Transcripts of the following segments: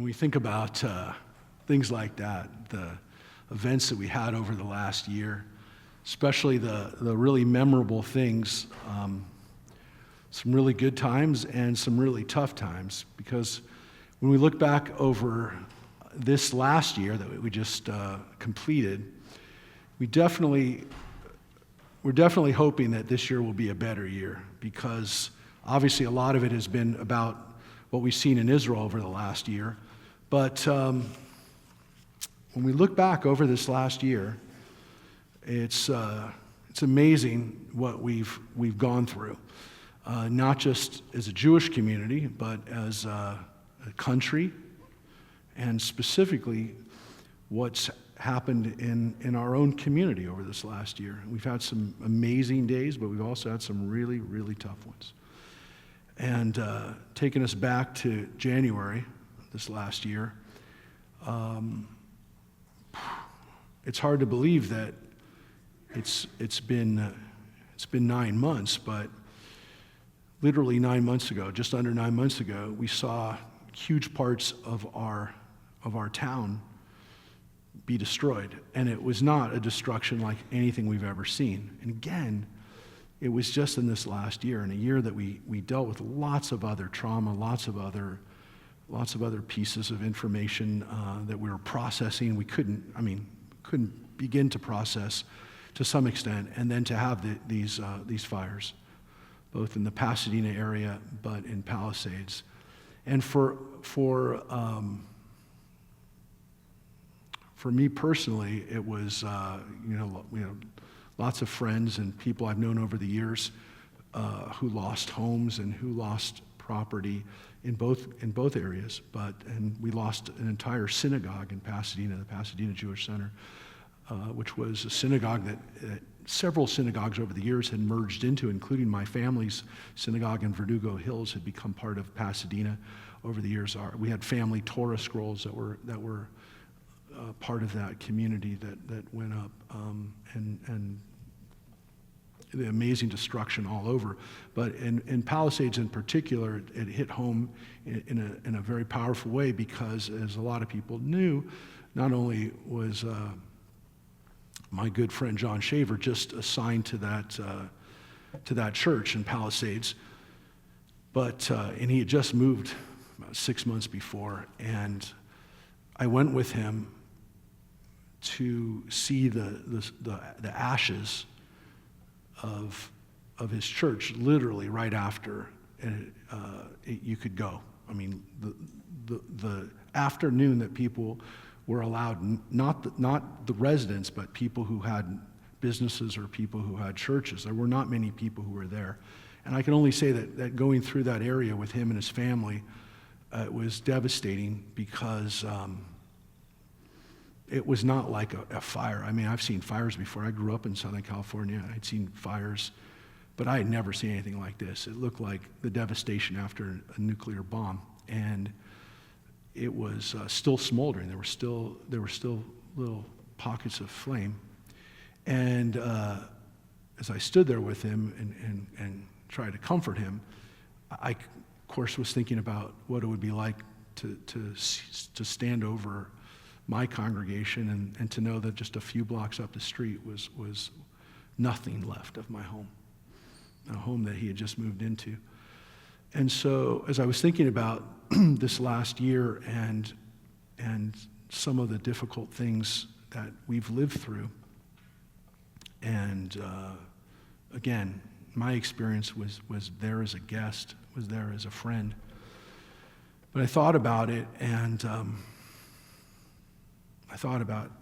When we think about things like that, the events that we had over the last year, especially the really memorable things, some really good times and some really tough times, because when we look back over this last year that we just completed, we're definitely hoping that this year will be a better year, because obviously a lot of it has been about what we've seen in Israel over the last year. But when we look back over this last year, it's amazing what we've gone through, not just as a Jewish community, but as a country, and specifically what's happened in our own community over this last year. We've had some amazing days, but we've also had some really, really tough ones. And taking us back to January this last year, it's hard to believe that it's been 9 months, but literally 9 months ago, just under 9 months ago, we saw huge parts of our town be destroyed. And it was not a destruction like anything we've ever seen. And again, it was just in this last year, in a year that we dealt with lots of other trauma, lots of other pieces of information that we were processing. We couldn't begin to process to some extent, and then to have these fires, both in the Pasadena area, but in Palisades. And for me personally, it was lots of friends and people I've known over the years who lost homes and who lost property in both areas. And we lost an entire synagogue in Pasadena, the Pasadena Jewish Center, which was a synagogue that several synagogues over the years had merged into, including my family's synagogue in Verdugo Hills had become part of Pasadena over the years. We had family Torah scrolls that were part of that community that went up, and the amazing destruction all over. But in Palisades in particular, it hit home in a very powerful way, because, as a lot of people knew, not only was my good friend John Shaver just assigned to that church in Palisades, but and he had just moved about 6 months before, and I went with him to see the ashes of his church, literally right after you could go. I mean, the afternoon that people were allowed, not the residents, but people who had businesses or people who had churches. There were not many people who were there. And I can only say that going through that area with him and his family, it was devastating, because it was not like a fire. I mean, I've seen fires before. I grew up in Southern California. I'd seen fires, but I had never seen anything like this. It looked like the devastation after a nuclear bomb. And it was still smoldering. There were still little pockets of flame. And as I stood there with him and tried to comfort him, I, of course, was thinking about what it would be like to stand over my congregation and to know that just a few blocks up the street was nothing left of my home, a home that he had just moved into. And so, as I was thinking about this last year and some of the difficult things that we've lived through, and again, my experience was there as a guest, was there as a friend. But I thought about it, and I thought about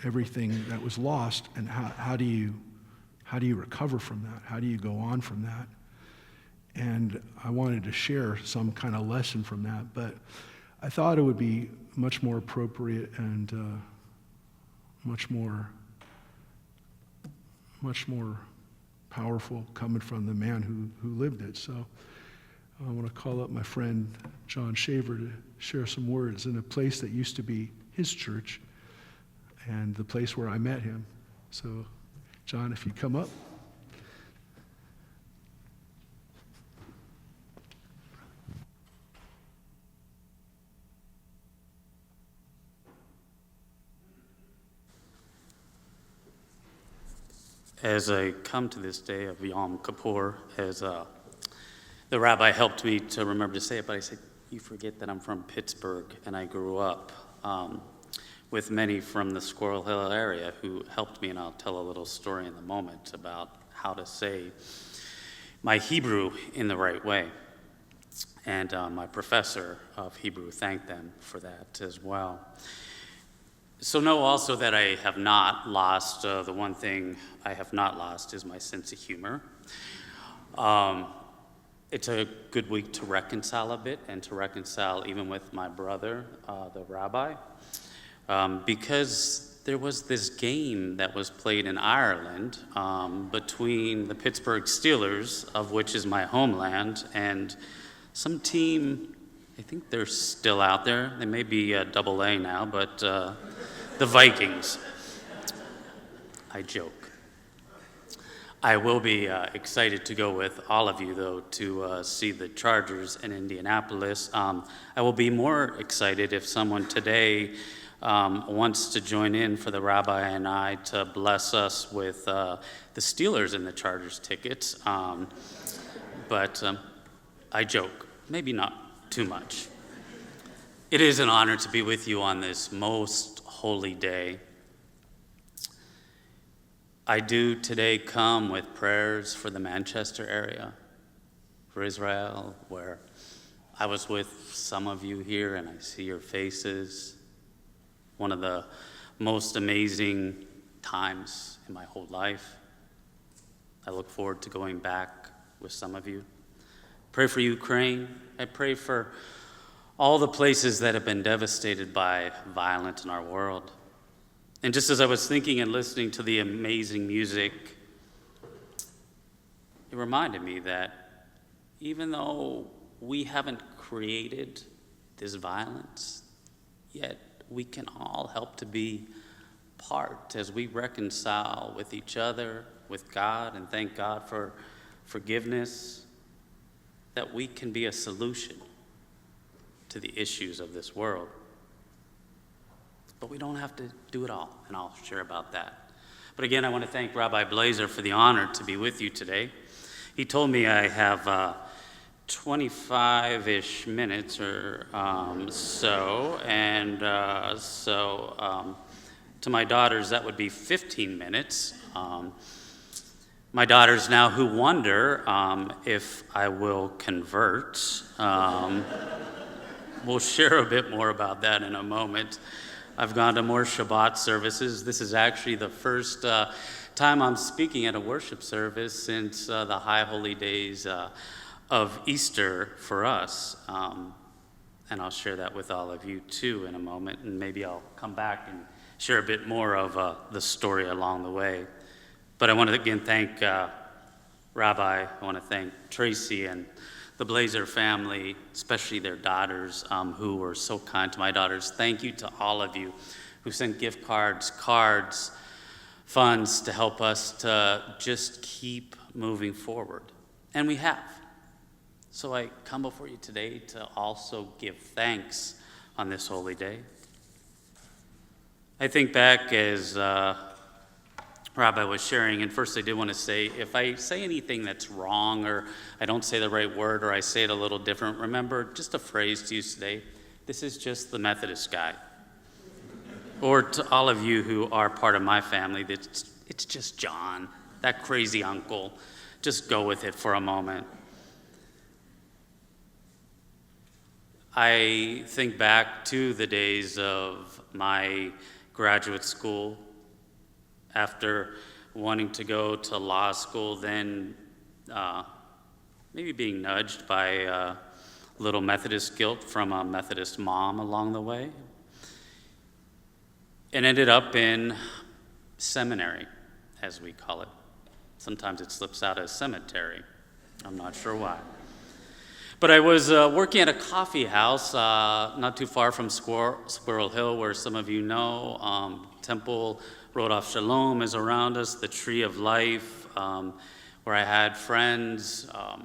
everything that was lost, and how do you recover from that? How do you go on from that? And I wanted to share some kind of lesson from that, but I thought it would be much more appropriate and much more powerful coming from the man who lived it. So I want to call up my friend John Shaver to share some words in a place that used to be his church and the place where I met him. So, John, if you come up. As I come to this day of Yom Kippur, as the rabbi helped me to remember to say it, but I said, you forget that I'm from Pittsburgh, and I grew up with many from the Squirrel Hill area who helped me, and I'll tell a little story in a moment about how to say my Hebrew in the right way. And my professor of Hebrew thanked them for that as well. So know also that I have not lost, the one thing I have not lost is my sense of humor. It's a good week to reconcile a bit, and to reconcile even with my brother, the rabbi, because there was this game that was played in Ireland between the Pittsburgh Steelers, of which is my homeland, and some team, I think they're still out there. They may be double A now, but the Vikings. I joke. I will be excited to go with all of you, though, to see the Chargers in Indianapolis. I will be more excited if someone today wants to join in for the rabbi and I to bless us with the Steelers and the Chargers tickets. But I joke, maybe not too much. It is an honor to be with you on this most holy day. I do today come with prayers for the Manchester area, for Israel, where I was with some of you here and I see your faces. One of the most amazing times in my whole life. I look forward to going back with some of you. Pray for Ukraine. I pray for all the places that have been devastated by violence in our world. And just as I was thinking and listening to the amazing music, it reminded me that even though we haven't created this violence, yet we can all help to be part as we reconcile with each other, with God, and thank God for forgiveness, that we can be a solution to the issues of this world. But we don't have to do it all, and I'll share about that. But again, I want to thank Rabbi Blazer for the honor to be with you today. He told me I have 25-ish minutes or so, and to my daughters, that would be 15 minutes. My daughters now who wonder if I will convert. We'll share a bit more about that in a moment. I've gone to more Shabbat services. This is actually the first time I'm speaking at a worship service since the high holy days of Easter for us. And I'll share that with all of you too in a moment, and maybe I'll come back and share a bit more of the story along the way. But I want to again thank Rabbi. I want to thank Tracy and the Blazer family, especially their daughters, who were so kind to my daughters. Thank you to all of you who sent gift cards, funds to help us to just keep moving forward. And we have. So I come before you today to also give thanks on this holy day. I think back as Rabbi was sharing, and first I did want to say, if I say anything that's wrong or I don't say the right word or I say it a little different, remember just a phrase to use today. This is just the Methodist guy. Or to all of you who are part of my family, it's just John, that crazy uncle. Just go with it for a moment. I think back to the days of my graduate school, after wanting to go to law school, then maybe being nudged by a little Methodist guilt from a Methodist mom along the way, and ended up in seminary, as we call it. Sometimes it slips out as cemetery. I'm not sure why. But I was working at a coffee house not too far from Squirrel Hill, where some of you know. Temple Road of Shalom is around us, the Tree of Life, where I had friends. A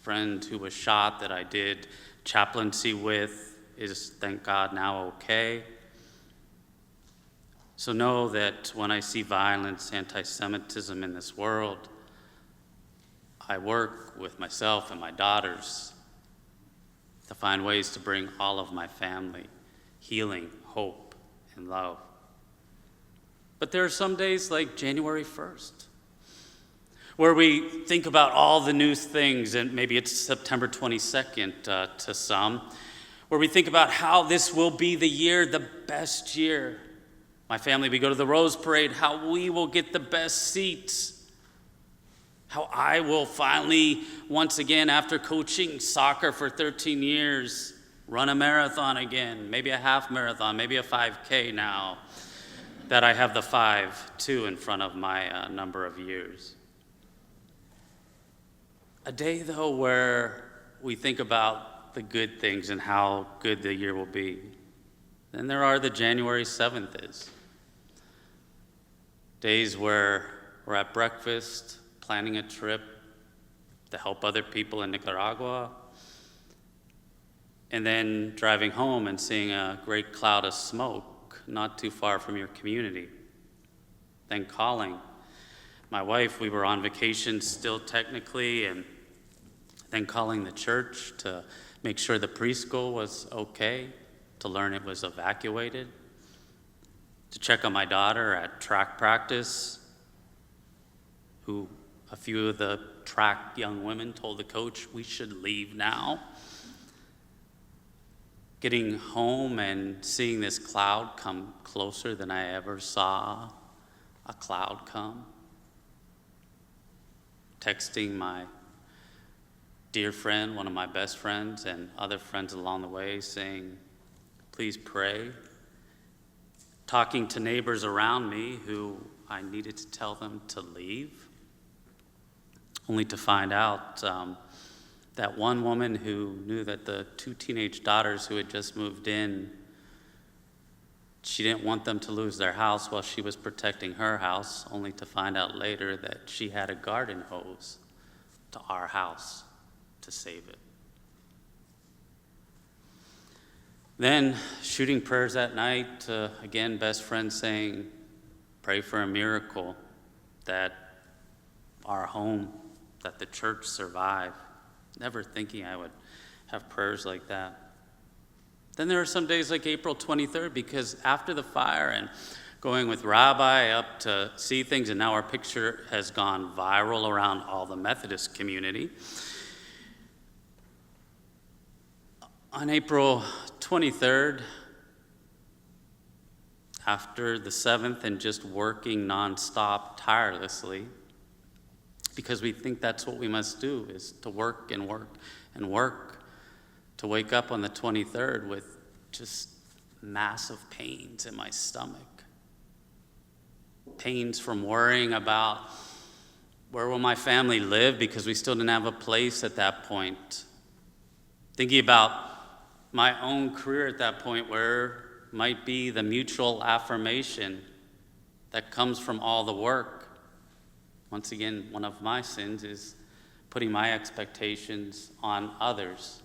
friend who was shot that I did chaplaincy with is, thank God, now okay. So know that when I see violence, anti-Semitism in this world, I work with myself and my daughters to find ways to bring all of my family healing, hope, and love. But there are some days like January 1st, where we think about all the new things, and maybe it's September 22nd to some, where we think about how this will be the year, the best year. My family, we go to the Rose Parade, how we will get the best seats, how I will finally, once again, after coaching soccer for 13 years, run a marathon again, maybe a half marathon, maybe a 5K now, that I have the 5-2 in front of my number of years. A day, though, where we think about the good things and how good the year will be. Then there are the January 7th is. Days where we're at breakfast, planning a trip to help other people in Nicaragua, and then driving home and seeing a great cloud of smoke not too far from your community. Then calling my wife, we were on vacation still technically, and then calling the church to make sure the preschool was okay, to learn it was evacuated, to check on my daughter at track practice, who a few of the track young women told the coach we should leave now. Getting home and seeing this cloud come closer than I ever saw a cloud come. Texting my dear friend, one of my best friends, and other friends along the way saying, please pray. Talking to neighbors around me who I needed to tell them to leave, only to find out that one woman who knew that the 2 teenage daughters who had just moved in, she didn't want them to lose their house while she was protecting her house, only to find out later that she had a garden hose to our house to save it. Then shooting prayers at night, again, best friend saying, pray for a miracle, that our home, that the church survive. Never thinking I would have prayers like that. Then there are some days like April 23rd, because after the fire and going with Rabbi up to see things, and now our picture has gone viral around all the Methodist community. On April 23rd, after the 7th and just working nonstop, tirelessly, because we think that's what we must do, is to work and work and work, to wake up on the 23rd with just massive pains in my stomach. Pains from worrying about where will my family live, because we still didn't have a place at that point. Thinking about my own career at that point, where might be the mutual affirmation that comes from all the work. Once again, one of my sins is putting my expectations on others,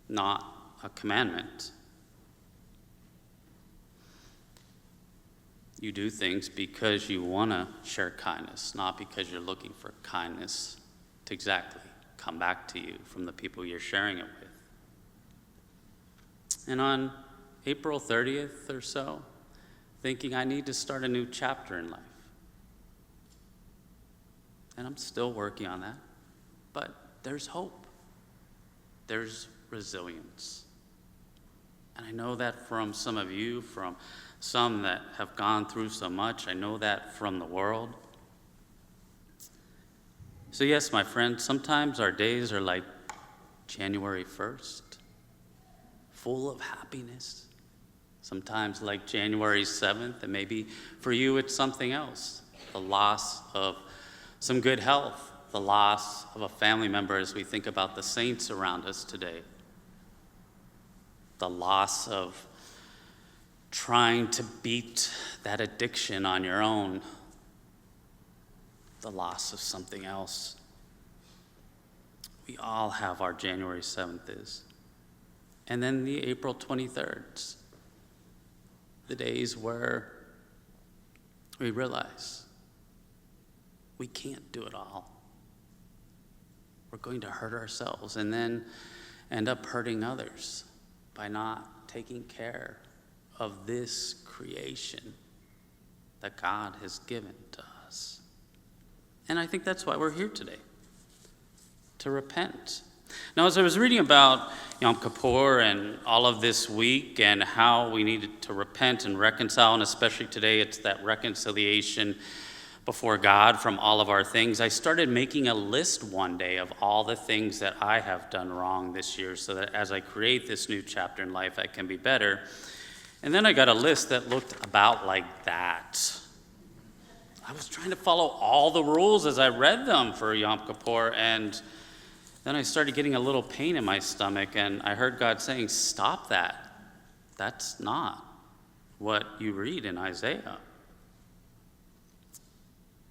not a commandment. You do things because you want to share kindness, not because you're looking for kindness to exactly come back to you from the people you're sharing it with. And on April 30th or so, thinking I need to start a new chapter in life. And I'm still working on that, but there's hope. There's resilience. And I know that from some of you, from some that have gone through so much. I know that from the world. So yes, my friend, sometimes our days are like January 1st, full of happiness. Sometimes like January 7th, and maybe for you it's something else. The loss of some good health, the loss of a family member as we think about the saints around us today. The loss of trying to beat that addiction on your own. The loss of something else. We all have our January 7th is. And then the April 23rds. the days where we realize we can't do it all. We're going to hurt ourselves and then end up hurting others by not taking care of this creation that God has given to us. And I think that's why we're here today, to repent. Now, as I was reading about Yom Kippur and all of this week and how we needed to repent and reconcile, and especially today, it's that reconciliation before God from all of our things, I started making a list one day of all the things that I have done wrong this year so that as I create this new chapter in life, I can be better. And then I got a list that looked about like that. I was trying to follow all the rules as I read them for Yom Kippur, and then I started getting a little pain in my stomach, and I heard God saying, stop that. That's not what you read in Isaiah.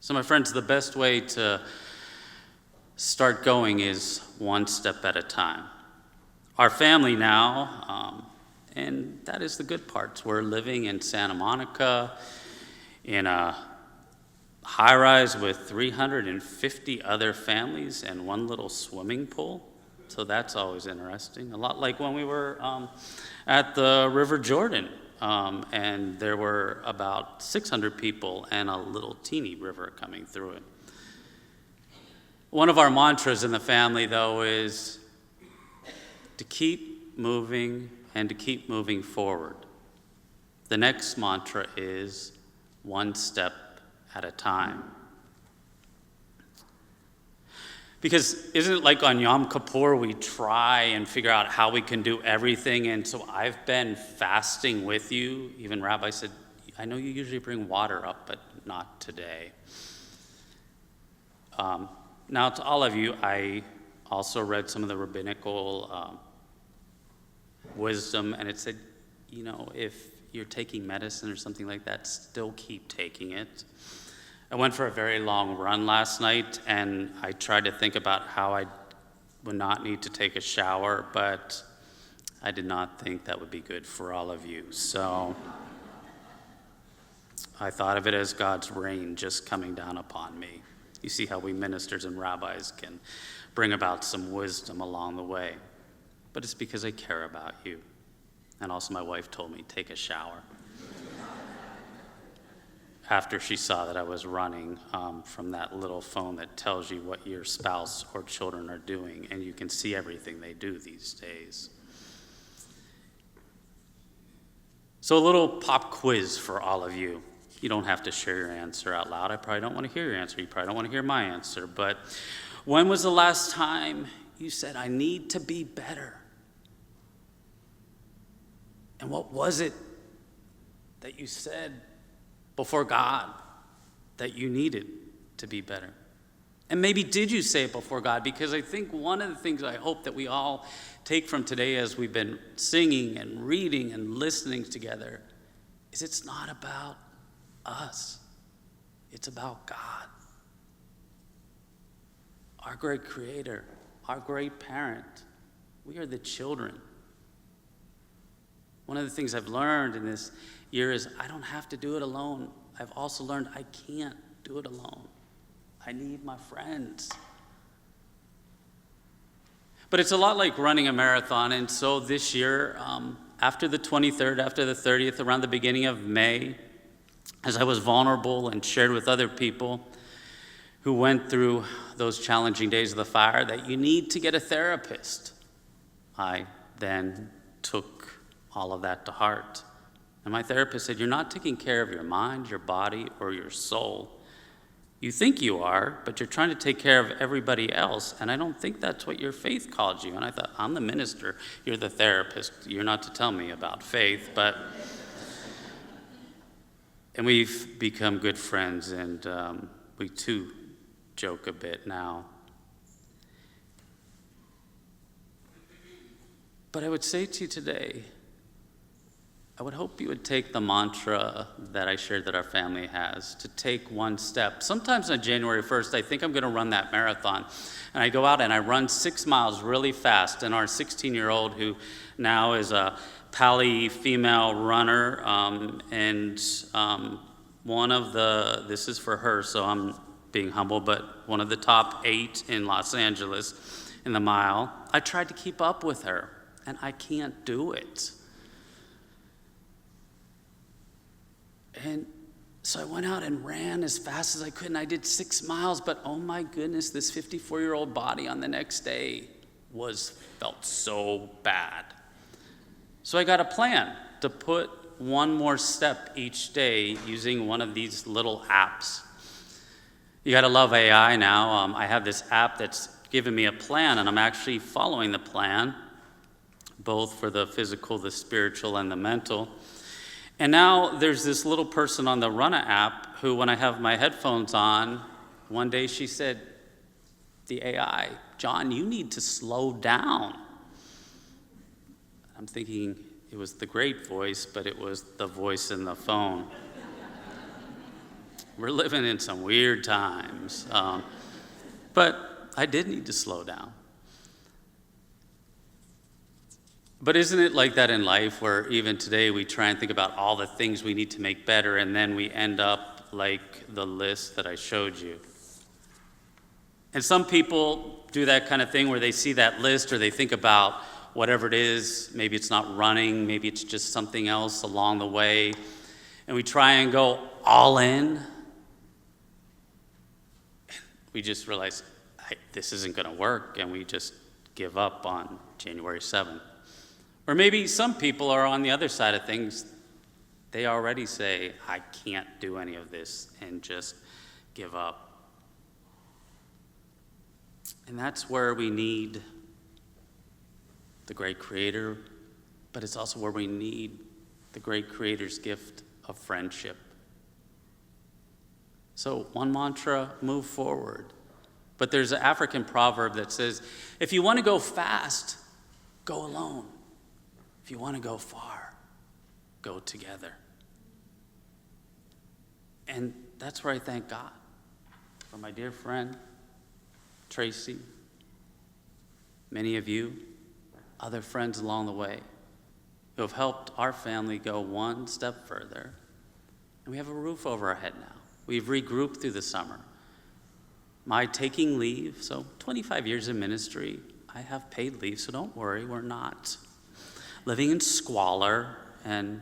So my friends, the best way to start going is one step at a time. Our family now, and that is the good part. We're living in Santa Monica in a high-rise with 350 other families and one little swimming pool. So that's always interesting. A lot like when we were at the River Jordan, and there were about 600 people and a little teeny river coming through it. One of our mantras in the family, though, is to keep moving and to keep moving forward. The next mantra is one step at a time. Because isn't it like on Yom Kippur we try and figure out how we can do everything? And so I've been fasting with you. Even Rabbi said, I know you usually bring water up, but not today. Now to all of you, I also read some of the rabbinical wisdom, and it said, if you're taking medicine or something like that, still keep taking it. I went for a very long run last night, and I tried to think about how I would not need to take a shower, but I did not think that would be good for all of you. So I thought of it as God's rain just coming down upon me. You see how we ministers and rabbis can bring about some wisdom along the way. But it's because I care about you. And also my wife told me, take a shower. After she saw that I was running from that little phone that tells you what your spouse or children are doing, and you can see everything they do these days. So a little pop quiz for all of you. You don't have to share your answer out loud. I probably don't want to hear your answer. You probably don't want to hear my answer. But when was the last time you said, I need to be better? And what was it that you said before God that you needed to be better? And maybe did you say it before God? Because I think one of the things I hope that we all take from today as we've been singing and reading and listening together is it's not about us. It's about God. Our great creator, our great parent. We are the children. One of the things I've learned in this year is I don't have to do it alone. I've also learned I can't do it alone. I need my friends. But it's a lot like running a marathon, and so this year, after the 23rd, after the 30th, around the beginning of May, as I was vulnerable and shared with other people who went through those challenging days of the fire that you need to get a therapist, I then took all of that to heart. And my therapist said, you're not taking care of your mind, your body, or your soul. You think you are, but you're trying to take care of everybody else, and I don't think that's what your faith called you. And I thought, I'm the minister, you're the therapist, you're not to tell me about faith, but... And we've become good friends, and we too joke a bit now. But I would say to you today, I would hope you would take the mantra that I shared that our family has, to take one step. Sometimes on January 1st, I think I'm going to run that marathon. And I go out and I run 6 miles really fast. And our 16-year-old, who now is a Pali female runner, one of the, this is for her, so I'm being humble, but one of the top 8 in Los Angeles in the mile, I tried to keep up with her, and I can't do it. And so I went out and ran as fast as I could, and I did 6 miles, but oh my goodness, this 54-year-old body on the next day felt so bad. So I got a plan to put one more step each day using one of these little apps. You gotta love AI now. I have this app that's given me a plan, and I'm actually following the plan, both for the physical, the spiritual, and the mental. And now there's this little person on the Runna app who, when I have my headphones on, one day she said, the AI, John, you need to slow down. I'm thinking it was the great voice, but it was the voice in the phone. We're living in some weird times. But I did need to slow down. But isn't it like that in life, where even today we try and think about all the things we need to make better, and then we end up like the list that I showed you? And some people do that kind of thing where they see that list, or they think about whatever it is. Maybe it's not running, maybe it's just something else along the way. And we try and go all in. We just realize this isn't going to work, and we just give up on January 7th. Or maybe some people are on the other side of things. They already say, I can't do any of this, and just give up. And that's where we need the great Creator, but it's also where we need the great Creator's gift of friendship. So one mantra, move forward. But there's an African proverb that says, if you want to go fast, go alone. If you want to go far, go together. And that's where I thank God for my dear friend, Tracy, many of you, other friends along the way, who have helped our family go one step further. And we have a roof over our head now. We've regrouped through the summer. My taking leave, so 25 years in ministry, I have paid leave, so don't worry, we're not living in squalor and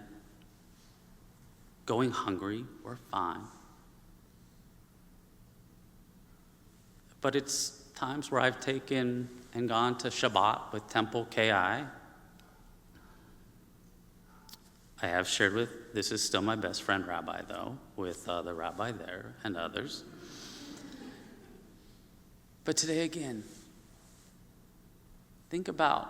going hungry. We're fine. But it's times where I've taken and gone to Shabbat with Temple KI. I have shared with, this is still my best friend Rabbi though, with the Rabbi there and others. But today again, think about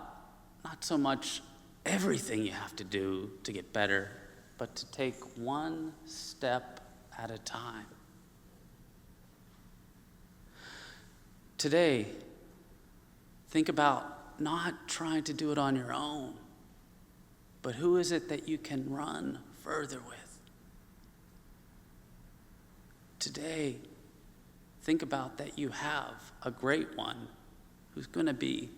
not so much everything you have to do to get better, but to take one step at a time. Today, think about not trying to do it on your own, but who is it that you can run further with? Today, think about that you have a great one who's going to be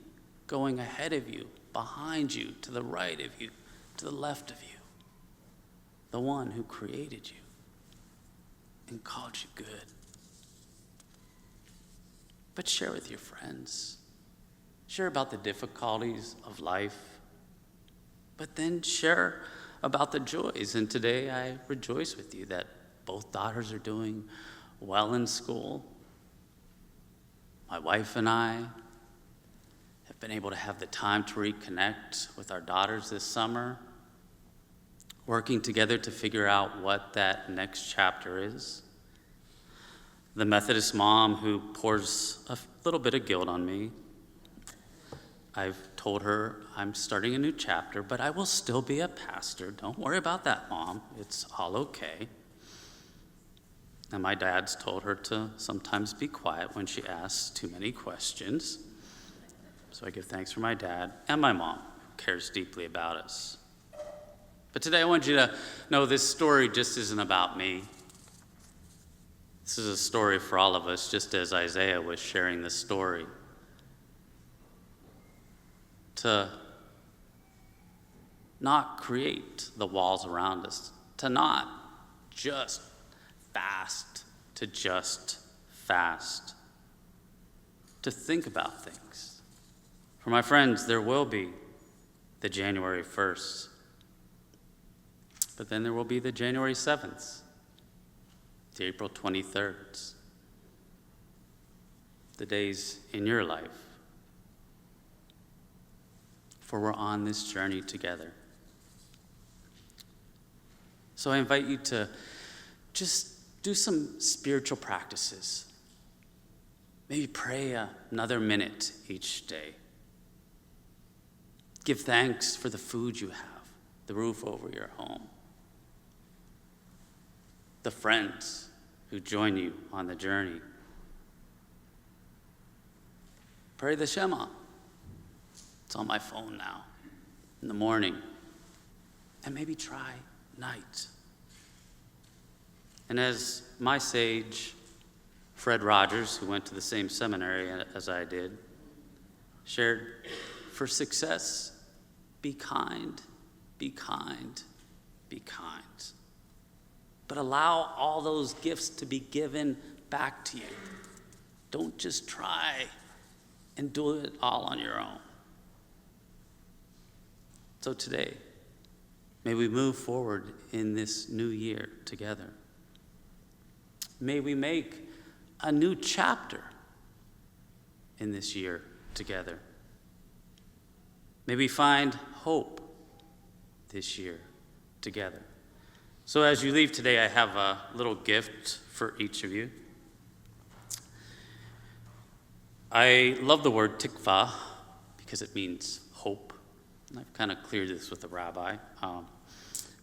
going ahead of you, behind you, to the right of you, to the left of you. The one who created you and called you good. But share with your friends. Share about the difficulties of life. But then share about the joys. And today I rejoice with you that both daughters are doing well in school. My wife and I have been able to have the time to reconnect with our daughters this summer, working together to figure out what that next chapter is. The Methodist mom who pours a little bit of guilt on me, I've told her I'm starting a new chapter, but I will still be a pastor. Don't worry about that, Mom. It's all okay. And my dad's told her to sometimes be quiet when she asks too many questions. So I give thanks for my dad and my mom, who cares deeply about us. But today I want you to know this story just isn't about me. This is a story for all of us, just as Isaiah was sharing this story. To not create the walls around us, to not just fast, to just fast, to think about things. For my friends, there will be the January 1st, but then there will be the January 7th, the April 23rd, the days in your life. For we're on this journey together. So I invite you to just do some spiritual practices. Maybe pray another minute each day. Give thanks for the food you have, the roof over your home, the friends who join you on the journey. Pray the Shema. It's on my phone now, in the morning. And maybe try night. And as my sage, Fred Rogers, who went to the same seminary as I did, shared, for success, be kind, be kind, be kind. But allow all those gifts to be given back to you. Don't just try and do it all on your own. So today, may we move forward in this new year together. May we make a new chapter in this year together. May we find hope this year together. So as you leave today, I have a little gift for each of you. I love the word tikva because it means hope. I've kind of cleared this with the rabbi.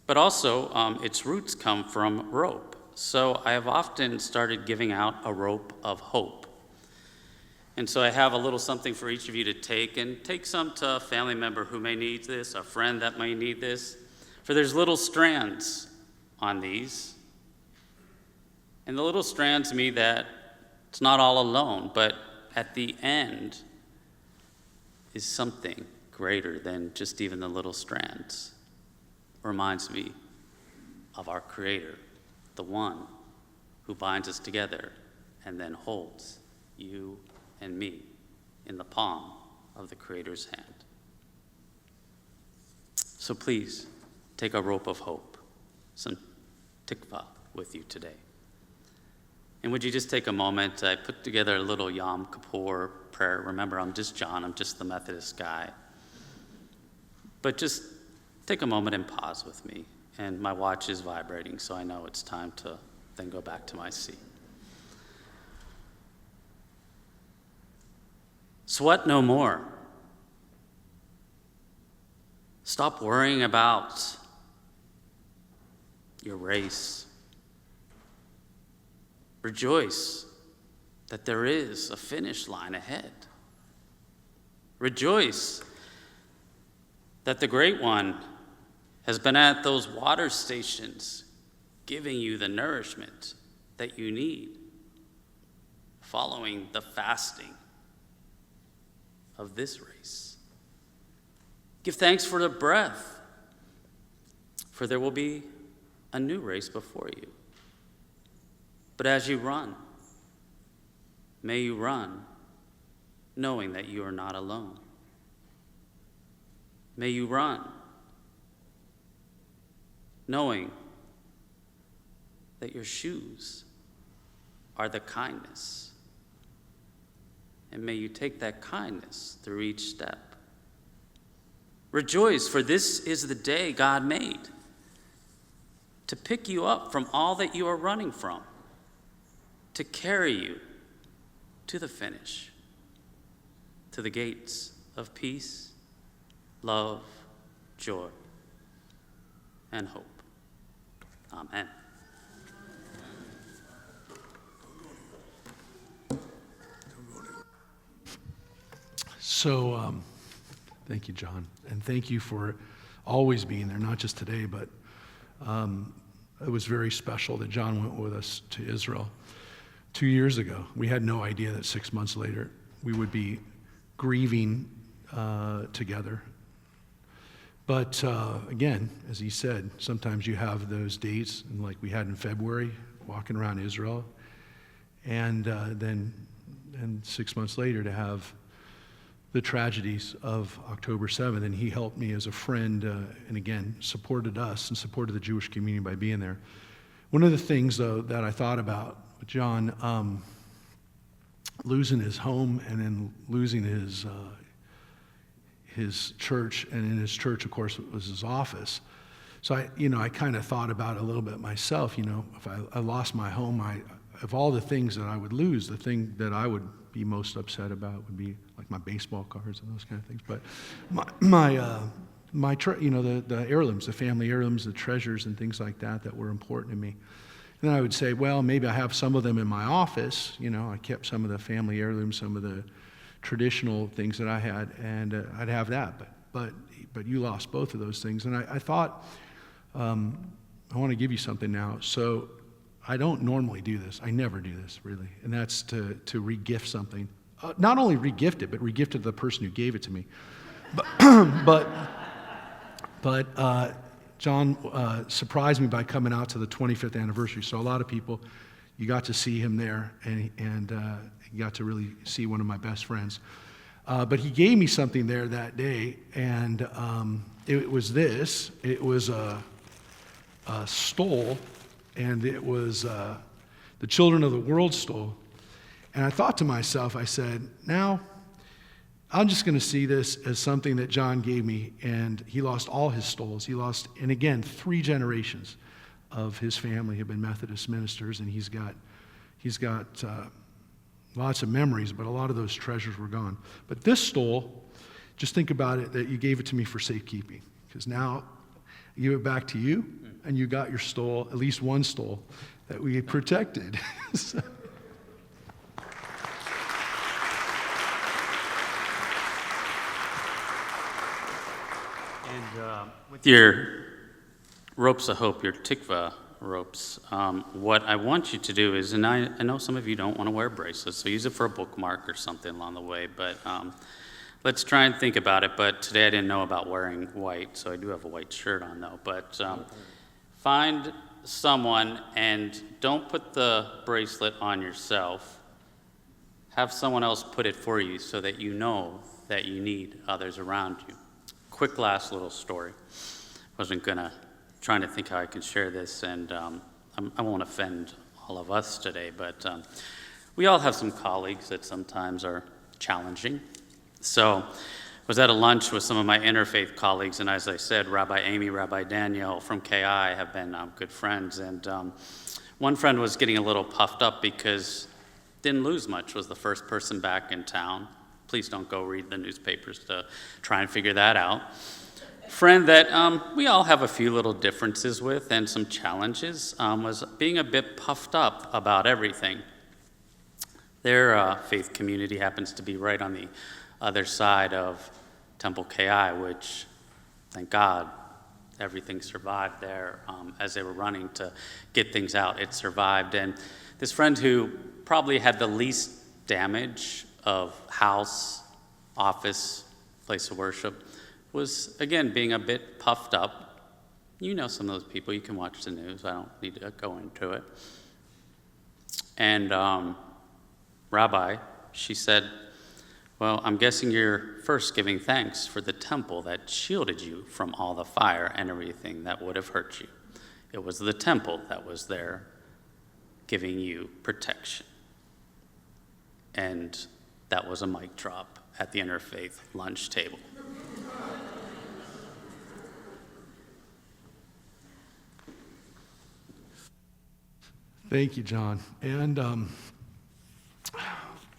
But also, its roots come from rope. So I have often started giving out a rope of hope. And so I have a little something for each of you to take, and take some to a family member who may need this, a friend that may need this. For there's little strands on these. And the little strands mean that it's not all alone, but at the end is something greater than just even the little strands. Reminds me of our Creator, the one who binds us together and then holds you and me in the palm of the Creator's hand. So please, take a rope of hope, some tikva with you today. And would you just take a moment? I put together a little Yom Kippur prayer. Remember, I'm just John, I'm just the Methodist guy. But just take a moment and pause with me. And my watch is vibrating, so I know it's time to then go back to my seat. Sweat no more. Stop worrying about your race. Rejoice that there is a finish line ahead. Rejoice that the Great One has been at those water stations giving you the nourishment that you need, following the fasting of this race. Give thanks for the breath, for there will be a new race before you. But as you run, may you run knowing that you are not alone. May you run knowing that your shoes are the kindness. And may you take that kindness through each step. Rejoice, for this is the day God made to pick you up from all that you are running from, to carry you to the finish, to the gates of peace, love, joy, and hope. Amen. So, thank you, John, and thank you for always being there, not just today, but it was very special that John went with us to Israel 2 years ago. We had no idea that 6 months later we would be grieving together. But again, as he said, sometimes you have those dates, and like we had in February, walking around Israel, and then 6 months later to have the tragedies of October 7th. And he helped me as a friend, and again, supported us and supported the Jewish community by being there. One of the things, though, that I thought about with John, losing his home and then losing his church, and in his church, of course, was his office. So I kind of thought about it a little bit myself. If I lost my home, of all the things that I would lose, the thing that I would be most upset about would be like my baseball cards and those kind of things. But the heirlooms, the family heirlooms, the treasures and things like that were important to me. And then I would say, well, maybe I have some of them in my office. I kept some of the family heirlooms, some of the traditional things that I had, and I'd have that. But you lost both of those things. And I thought, I want to give you something now. So I don't normally do this. I never do this, really. And that's to re-gift something. Not only re-gift it, but re-gift it to the person who gave it to me. But John surprised me by coming out to the 25th anniversary. So a lot of people, you got to see him there, and you got to really see one of my best friends. But he gave me something there that day, and it was this. It was a stole, and it was the Children of the World stole. And I thought to myself, I said, now I'm just going to see this as something that John gave me, and he lost all his stoles. He lost, and again, 3 generations of his family have been Methodist ministers, and he's got lots of memories, but a lot of those treasures were gone. But this stole, just think about it, that you gave it to me for safekeeping, because now I give it back to you, and you got your stole, at least one stole, that we protected. So. And with your ropes of hope, your tikva ropes, what I want you to do is, and I know some of you don't want to wear bracelets, so use it for a bookmark or something along the way, but let's try and think about it. But today I didn't know about wearing white, so I do have a white shirt on though. But find someone, and don't put the bracelet on yourself. Have someone else put it for you so that you know that you need others around you. Quick last little story. Wasn't trying to think how I can share this, and I won't offend all of us today, but we all have some colleagues that sometimes are challenging. So I was at a lunch with some of my interfaith colleagues, and as I said, Rabbi Amy, Rabbi Danielle from KI have been good friends, and one friend was getting a little puffed up because didn't lose much, was the first person back in town. Please don't go read the newspapers to try and figure that out. Friend that we all have a few little differences with and some challenges, was being a bit puffed up about everything. Their faith community happens to be right on the other side of Temple KI, which, thank God, everything survived there as they were running to get things out. It survived. And this friend who probably had the least damage of house, office, place of worship, was, again, being a bit puffed up. You know some of those people. You can watch the news. I don't need to go into it. And Rabbi, she said, well, I'm guessing you're first giving thanks for the temple that shielded you from all the fire and everything that would have hurt you. It was the temple that was there giving you protection. And that was a mic drop at the interfaith lunch table. Thank you, John. And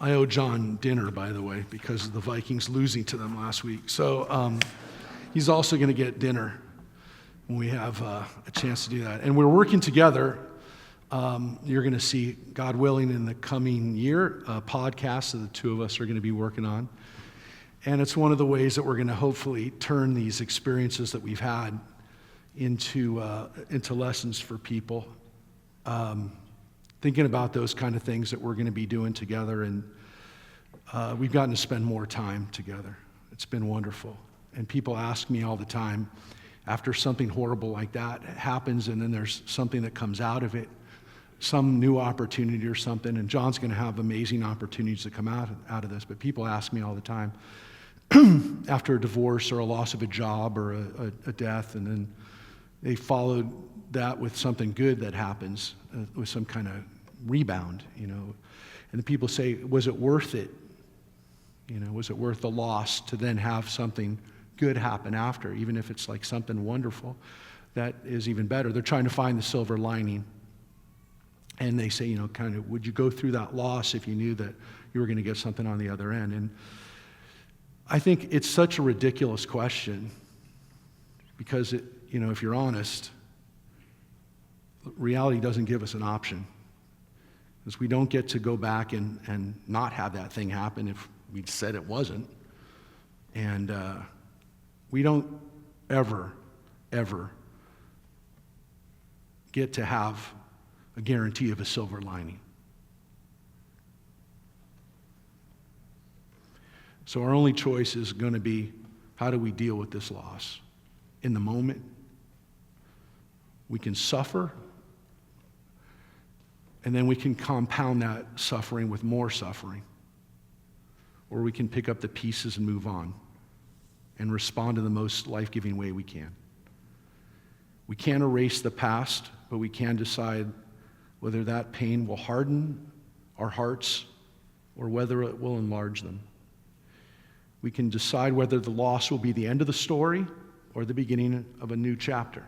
I owe John dinner, by the way, because of the Vikings losing to them last week. So he's also going to get dinner when we have a chance to do that. And we're working together. You're going to see, God willing, in the coming year, a podcast that the two of us are going to be working on. And it's one of the ways that we're going to hopefully turn these experiences that we've had into lessons for people. Thinking about those kind of things that we're going to be doing together, and we've gotten to spend more time together. It's been wonderful. And people ask me all the time, after something horrible like that happens and then there's something that comes out of it, some new opportunity or something, and John's going to have amazing opportunities that come out of this, but people ask me all the time, after a divorce or a loss of a job or a death, and then they followed that with something good that happens, with some kind of rebound, and the people say, was it worth it? Was it worth the loss to then have something good happen after, even if it's like something wonderful that is even better? They're trying to find the silver lining. And they say, kind of, would you go through that loss if you knew that you were going to get something on the other end? And I think it's such a ridiculous question because, if you're honest, reality doesn't give us an option. Because we don't get to go back and not have that thing happen if we'd said it wasn't. And we don't ever get to have a guarantee of a silver lining. So our only choice is going to be, how do we deal with this loss? In the moment, we can suffer, and then we can compound that suffering with more suffering. Or we can pick up the pieces and move on and respond in the most life-giving way we can. We can't erase the past, but we can decide whether that pain will harden our hearts or whether it will enlarge them. We can decide whether the loss will be the end of the story or the beginning of a new chapter.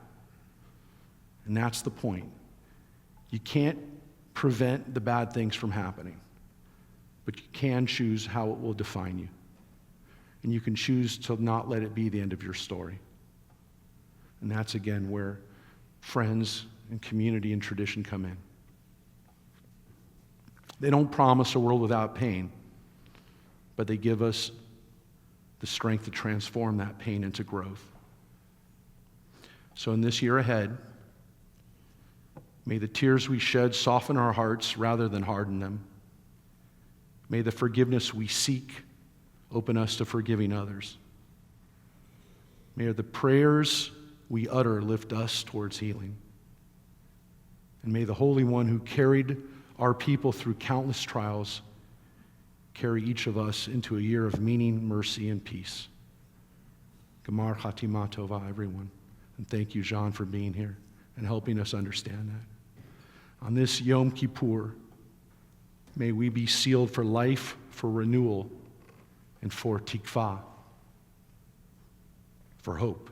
And that's the point. You can't prevent the bad things from happening, but you can choose how it will define you. And you can choose to not let it be the end of your story. And that's, again, where friends and community and tradition come in. They don't promise a world without pain, but they give us the strength to transform that pain into growth. So in this year ahead, may the tears we shed soften our hearts rather than harden them. May the forgiveness we seek open us to forgiving others. May the prayers we utter lift us towards healing. And may the Holy One who carried our people through countless trials carry each of us into a year of meaning, mercy, and peace. Gemar Chatima Tova, everyone. And thank you, John, for being here and helping us understand that. On this Yom Kippur, may we be sealed for life, for renewal, and for tikva, for hope.